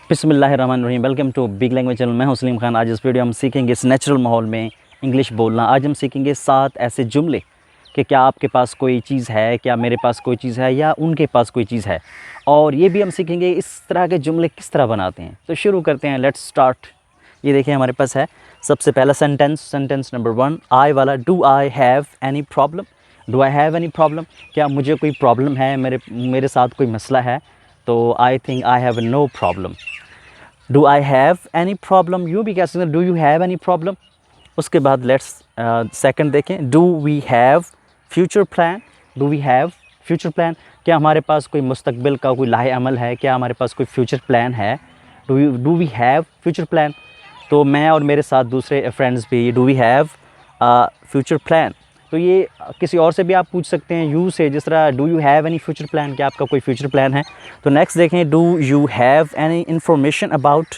बिस्मिल्लाहिर्रहमानिर्रहीम। Welcome to big language channel. मैं हूं सलीम खान। आज इस वीडियो हम सीखेंगे इस नेचुरल माहौल में इंग्लिश बोलना। आज हम सीखेंगे 7 ऐसे जुमले कि क्या आपके पास कोई चीज़ है, क्या मेरे पास कोई चीज़ है, या उनके पास कोई चीज़ है। और ये भी हम सीखेंगे इस तरह के जुमले किस तरह बनाते हैं। तो शुरू करते हैं, लेट्स स्टार्ट। ये देखिए हमारे पास है सबसे पहला सेंटेंस नंबर 1 आई वाला। Do I have any problem. Do I have any problem, क्या मुझे कोई प्रॉब्लम है, मेरे साथ कोई मसला है। तो I think I have no problem. Do I have any problem, यूँ भी कह सकते हैं do you have any problem. उसके बाद लेट्स सेकंड देखें, do we have future plan. Do we have future plan, क्या हमारे पास कोई मुस्तकबिल का कोई लाहे अमल है, क्या हमारे पास कोई फ्यूचर प्लान है। Do we have future plan. तो मैं और मेरे साथ दूसरे फ्रेंड्स भी do we have future plan. तो ये किसी और से भी आप पूछ सकते हैं यू से, जिस तरह do you have any future plan, क्या आपका कोई फ्यूचर प्लान है। तो नेक्स्ट देखें, do you have any information about.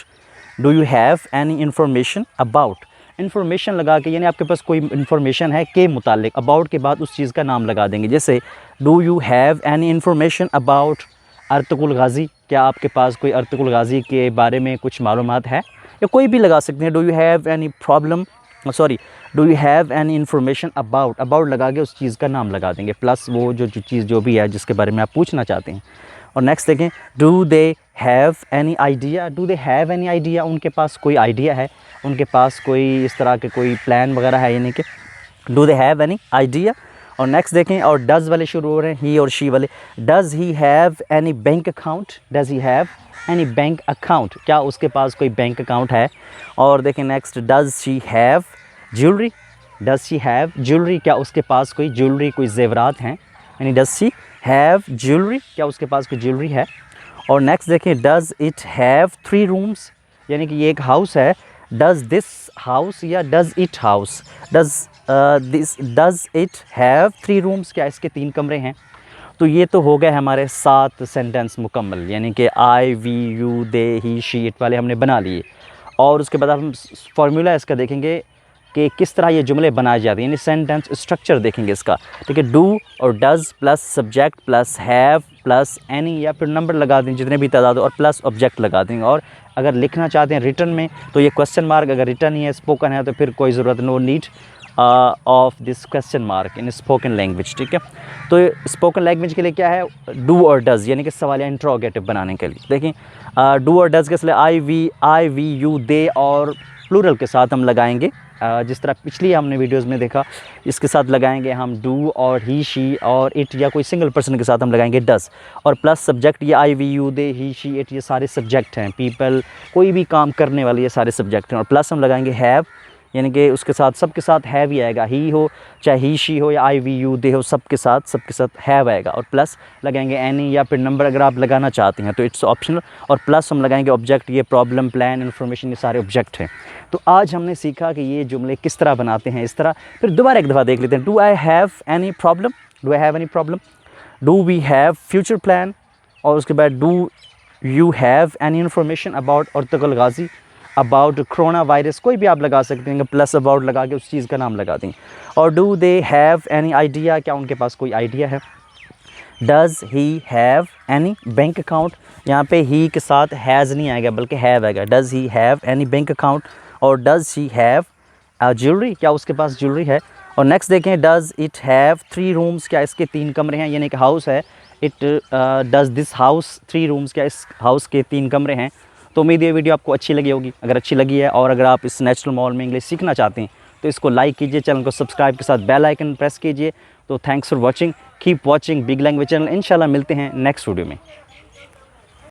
Do you have any information about. Information लगा के यानी आपके पास कोई इन्फॉर्मेशन है के मुतालिक, अबाउट के बाद उस चीज़ का नाम लगा देंगे। जैसे do you have any information about Ertugrul Ghazi, क्या आपके पास कोई अर्तुगरुल गाज़ी के बारे में कुछ मालूमात है, या कोई भी लगा सकते हैं। Do you have any problem, sorry do you have any information about, about लगा के उस चीज़ का नाम लगा देंगे प्लस वो जो चीज़ जो भी है जिसके बारे में आप पूछना चाहते हैं। और नेक्स्ट देखें, do they have any idea. Do they have any idea, उनके पास कोई आइडिया है, उनके पास कोई इस तरह के कोई प्लान वगैरह है, यानी कि do they have any idea. और नेक्स्ट देखें, और डज़ वाले शुरू हो रहे हैं, ही और शी वाले। Does he have any bank account. Does he have any bank account, क्या उसके पास कोई बैंक अकाउंट है। और देखें next, does she have jewellery. Does she have jewellery, क्या उसके पास कोई ज्वेलरी, कोई जेवरात हैं, यानी डज़ शी हैव ज्वेलरी, क्या उसके पास कोई ज्वेलरी है। और नेक्स्ट देखें, डज़ इट हैव 3 रूम्स, यानी कि ये एक हाउस है। डज़ दिस हाउस या does it house. Does it have 3 rooms, क्या इसके 3 कमरे हैं। तो ये तो हो गए हमारे 7 सेंटेंस मुकम्मल, यानी कि I we you they he she it वाले हमने बना लिए। और उसके बाद हम फार्मूला इसका देखेंगे कि किस तरह ये जुमले बनाए जाते हैं, यानी सेंटेंस स्ट्रक्चर देखेंगे इसका। ठीक है, डू और does plus subject plus have plus any, या फिर नंबर लगा दें जितने भी तादाद, और प्लस ऑब्जेक्ट लगा देंगे। और अगर लिखना चाहते हैं रिटन में तो ये क्वेश्चन मार्क, अगर रिटन ही है, स्पोकन है, तो फिर कोई ज़रूरत, no need of this question mark in spoken language. ठीक है, तो स्पोकन लैंग्वेज के लिए क्या है, डू और डज़, यानी कि सवाल इंट्रोगेटिव बनाने के लिए। देखें डू और डज़ के लिए आई वी यू दे और प्लूरल के साथ हम लगाएंगे, जिस तरह पिछली हमने वीडियोस में देखा, इसके साथ लगाएंगे हम डू, और ही शी और इट, या कोई सिंगल पर्सन के साथ हम लगाएंगे डज़। और प्लस सब्जेक्ट, ये I we you they he she it, ये सारे सब्जेक्ट हैं, पीपल कोई भी काम करने वाले ये सारे सब्जेक्ट हैं। और प्लस हम लगाएंगे हैव, यानी कि उसके साथ सबके साथ हैव ही आएगा, ही हो चाहे ही शी हो या आई वी यू दे हो, सबके साथ हैव आएगा। और प्लस लगाएंगे एनी, या फिर नंबर अगर आप लगाना चाहते हैं तो इट्स ऑप्शनल। और प्लस हम लगाएंगे ऑब्जेक्ट, ये प्रॉब्लम, प्लान, इन्फॉर्मेशन, ये सारे ऑब्जेक्ट हैं। तो आज हमने सीखा कि ये जुमले किस तरह बनाते हैं, इस तरह। फिर दोबारा एक दफ़ा देख लेते हैं, do I have any problem. Do I have any problem. Do we have future plan. और उसके बाद do you have any information about Ertugrul Ghazi, about corona virus, कोई भी आप लगा सकते हैं, प्लस अबाउट लगा के उस चीज़ का नाम लगा देंगे। और do they have any idea, क्या उनके पास कोई आइडिया है। Does he have any bank account, यहाँ पे ही के साथ हैज़ नहीं आएगा बल्कि हैव आएगा। Does he have any bank account. और डज़ शी हैव ज्वेलरी, क्या उसके पास ज्वेलरी है। और नेक्स्ट देखें, डज़ इट हैव 3 रूम्स, क्या इसके 3 कमरे हैं, यानी कि हाउस है। It does this house 3 rooms, क्या इस हाउस के 3 कमरे हैं। तो उम्मीद ये वीडियो आपको अच्छी लगी होगी। अगर अच्छी लगी है और अगर आप इस नेचुरल माहौल में इंग्लिश सीखना चाहते हैं तो इसको लाइक कीजिए, चैनल को सब्सक्राइब के साथ बेल आइकन प्रेस कीजिए। तो thanks for watching, keep watching big language channel. इंशाल्लाह मिलते हैं नेक्स्ट वीडियो में।